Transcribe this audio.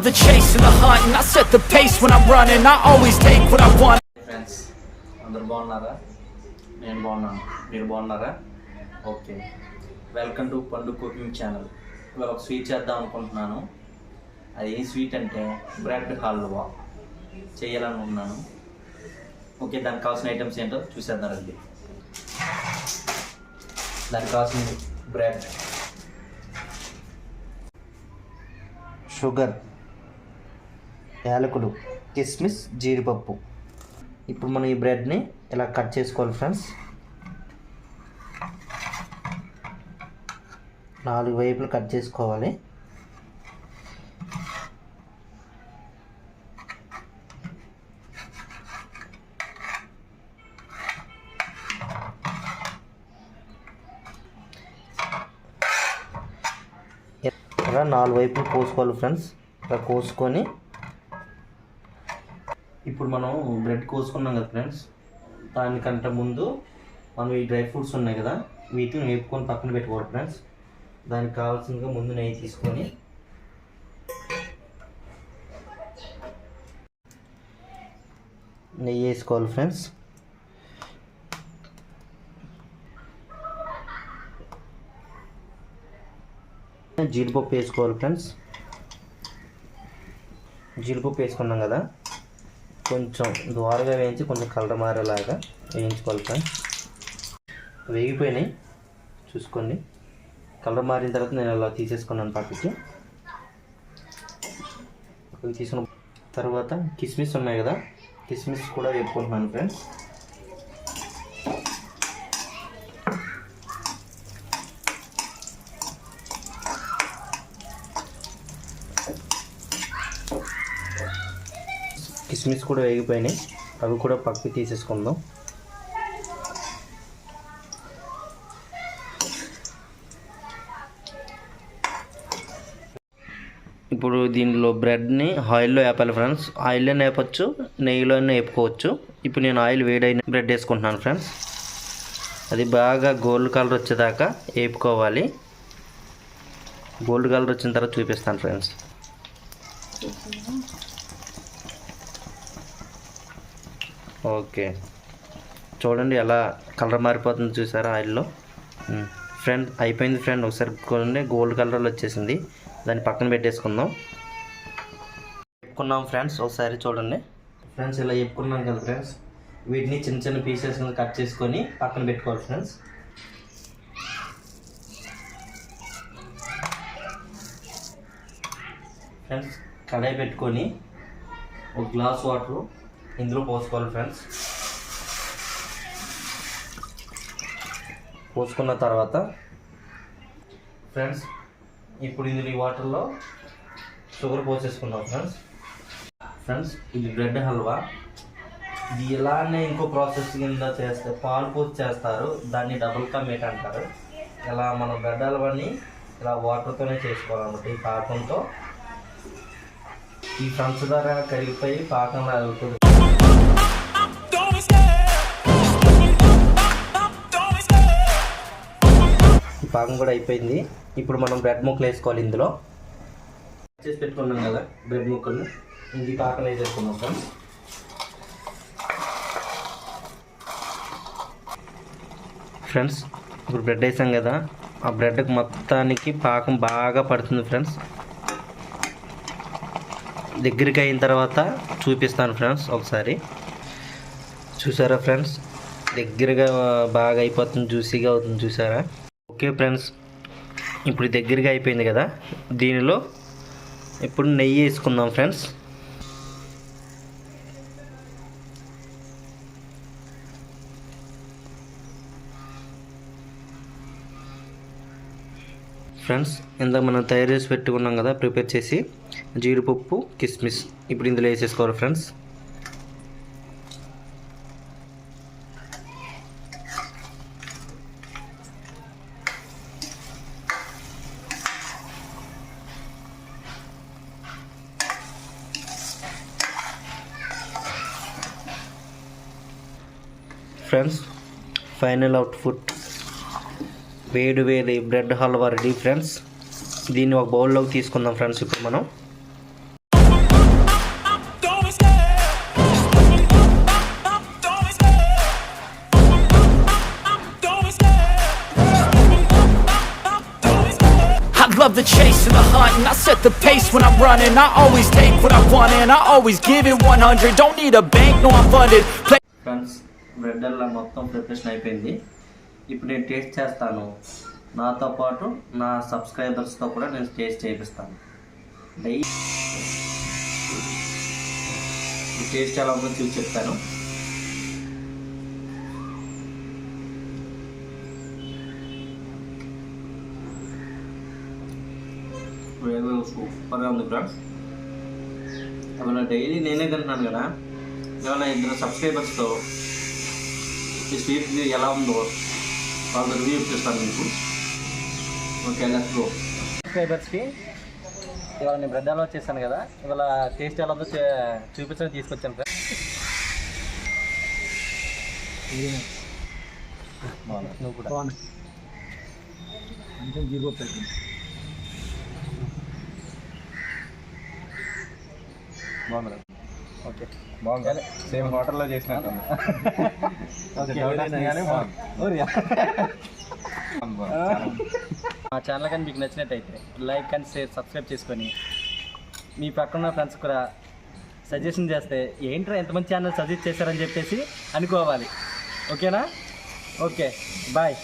love the chase and the hunt, and I set the pace when I'm running. I always take what I want. Friends అందరు బాగున్నారా? నేను బాగున్నాను, మీరు బాగున్నారా? Okay, welcome to పండు cooking channel. ఇవాళ ఒక స్వీట్ చేద్దాం అనుకుంటున్నాను. అది ఏ స్వీట్ అంటే బ్రెడ్ హల్వా చేయాలనుకుంటున్నాను. ఓకే, దానికి కావాల్సిన ఐటమ్స్ ఏంటో చూసేద్దాం రండి. దానికి కావాల్సిన బ్రెడ్, షుగర్, యాలకులు, కిస్మిస్, జీడిపప్పు. ఇప్పుడు మనం ఈ బ్రెడ్ని ఇలా కట్ చేసుకోవాలి ఫ్రెండ్స్. 4 వైపులు కట్ చేసుకోవాలి. ఇలా 4 వైపులు కోసుకోవాలి ఫ్రెండ్స్. ఇలా కోసుకొని ఇప్పుడు మనం బ్రెడ్ కోసుకున్నాం కదా ఫ్రెండ్స్, దానికంటే ముందు మనం ఈ డ్రై ఫ్రూట్స్ ఉన్నాయి కదా, వీటిని వేపుకొని పక్కన పెట్టుకోవాలి ఫ్రెండ్స్. దానికి కావాల్సిందిగా ముందు నెయ్యి తీసుకొని నెయ్యి వేసుకోవాలి ఫ్రెండ్స్. జీడిపప్పు వేసుకోవాలి ఫ్రెండ్స్. జీడిపప్పు వేసుకున్నాం కదా, కొంచెం ద్వారగా వేయించి కొంచెం కలర్ మారేలాగా వేయించుకోవాలి ఫ్రెండ్స్. వేగిపోయినాయి చూసుకోండి. కలర్ మారిన తర్వాత నేను అలా తీసేసుకున్నాను పక్కకి. తీసుకున్న తర్వాత కిస్మిస్ ఉన్నాయి కదా, కిస్మిస్ కూడా వేపుకుంటున్నాను ఫ్రెండ్స్. కిస్మిస్ కూడా వేగిపోయినాయి, అవి కూడా పక్కకి తీసేసుకుందాం. ఇప్పుడు దీనిలో బ్రెడ్ని ఆయిల్లో వేపాలి ఫ్రెండ్స్. ఆయిల్లో వేపచ్చు, నెయ్యిలోనే వేపుకోవచ్చు. ఇప్పుడు నేను ఆయిల్ వేడైన బ్రెడ్ వేసుకుంటున్నాను ఫ్రెండ్స్. అది బాగా గోల్డ్ కలర్ వచ్చేదాకా వేపుకోవాలి. గోల్డ్ కలర్ వచ్చిన తర్వాత చూపిస్తాను ఫ్రెండ్స్. ఓకే, చూడండి ఎలా కలర్ మారిపోతుంది చూసారా ఆయిల్లో. ఫ్రెండ్ అయిపోయింది ఫ్రెండ్. ఒకసారి చూడండి, గోల్డ్ కలర్లో వచ్చేసింది. దాన్ని పక్కన పెట్టేసుకుందాం. వేపుకున్నాం ఫ్రెండ్స్, ఒకసారి చూడండి ఫ్రెండ్స్. ఇలా వేపుకున్నాం కదా ఫ్రెండ్స్, వీటిని చిన్న చిన్న పీసెస్ కట్ చేసుకొని పక్కన పెట్టుకోవాలి ఫ్రెండ్స్. ఫ్రెండ్స్ కడాయి పెట్టుకొని ఒక గ్లాస్ వాటర్ ఇందులో పోసుకోవాలి ఫ్రెండ్స్. పోసుకున్న తర్వాత ఫ్రెండ్స్ ఇప్పుడు ఇందులో ఈ వాటర్లో షుగర్ పోసేసుకున్నాం ఫ్రెండ్స్. ఫ్రెండ్స్ ఇది బ్రెడ్ హల్వా. ఇది ఇలానే ఇంకో ప్రాసెస్ కింద చేస్తే పాలు పోసి చేస్తారు, దాన్ని డబుల్ కా మీట్ అంటారు. ఇలా మనం బ్రెడ్ హల్వాని ఇలా వాటర్తోనే చేసుకోవాలన్నమాట. ఈ పాకంతో ఈ పంచదార కరిగిపోయి పాకంలో అవుతుంది. ఈ పాకం కూడా అయిపోయింది. ఇప్పుడు మనం బ్రెడ్ ముక్కలు వేసుకోవాలి. ఇందులో చేసి పెట్టుకున్నాం కదా బ్రెడ్ ముక్కలు, ఇది పాకం వేసేసుకున్నాం ఫ్రెండ్స్. ఫ్రెండ్స్ ఇప్పుడు బ్రెడ్ వేసాం కదా, ఆ బ్రెడ్కి మొత్తానికి పాకం బాగా పడుతుంది ఫ్రెండ్స్. దగ్గరికి అయిన తర్వాత చూపిస్తాను ఫ్రెండ్స్. ఒకసారి చూసారా ఫ్రెండ్స్, దగ్గరగా బాగా అయిపోతుంది, జ్యూసీగా అవుతుంది చూసారా. ఓకే ఫ్రెండ్స్, ఇప్పుడు దగ్గరగా అయిపోయింది కదా, దీనిలో ఇప్పుడు నెయ్యి వేసుకుందాం ఫ్రెండ్స్. ఫ్రెండ్స్ ఇందాక మనం తయారు చేసి పెట్టుకున్నాం కదా, ప్రిపేర్ చేసి జీడిపప్పు, కిస్మిస్ ఇప్పుడు ఇందులో వేసేసుకోవాలి ఫ్రెండ్స్. ఫ్రెండ్స్ ఫైనల్ అవుట్పుట్ వేడి వేడి బ్రెడ్ హల్వా రెడీ ఫ్రెండ్స్. దీన్ని ఒక బౌల్లోకి తీసుకుందాం ఫ్రెండ్స్. ఇప్పుడు మనం love the chase and the hunt, and I set the pace when I'm running. I always take what I want and I always give it 100. Don't need a bank, no I'm funded. Friends bread అలా మొత్తం preparation అయిపోయింది. ఇప్పుడు నేను taste చేస్తాను. నాతో పాటు నా సబ్స్క్రైబర్స్తో కూడా నేను టేస్ట్ చేపిస్తాను. ఈ టేస్ట్ ఎలా ఉందో చూసి చెప్తాను. సూపర్గా ఉంది ఫ్రెండ్స్. ఏమైనా డైలీ నేనే తింటున్నాను కదా, ఏమైనా ఇద్దరు సబ్స్క్రైబర్స్తో ఈ స్వీట్ ఎలా ఉందో వాళ్ళ రివ్యూ ఇప్పిస్తాను మీకు. Okay, let's go. సబ్స్క్రైబర్స్కి ఇవాళ నేను బ్రెడ్ హల్వా చేశాను కదా, ఇవాళ టేస్ట్ ఎలా ఉందో చూపించడానికి తీసుకొచ్చాను ఫ్రెండ్స్. నువ్వు కూడా కొంచెం జీడిపప్పు బాగుంది. ఓకే, బాగుంది. సేమ్ హోటల్లో చేసినట్టు. మా ఛానల్ కానీ మీకు నచ్చినట్టయితే లైక్ అండ్ షేర్, సబ్స్క్రైబ్ చేసుకొని మీ పక్కన ఫ్రెండ్స్ కూడా సజెషన్ చేస్తే ఏంట్రా ఎంతమంది ఛానల్ సజెస్ట్ చేశారని చెప్పేసి అనుకోవాలి. ఓకేనా? Okay, bye.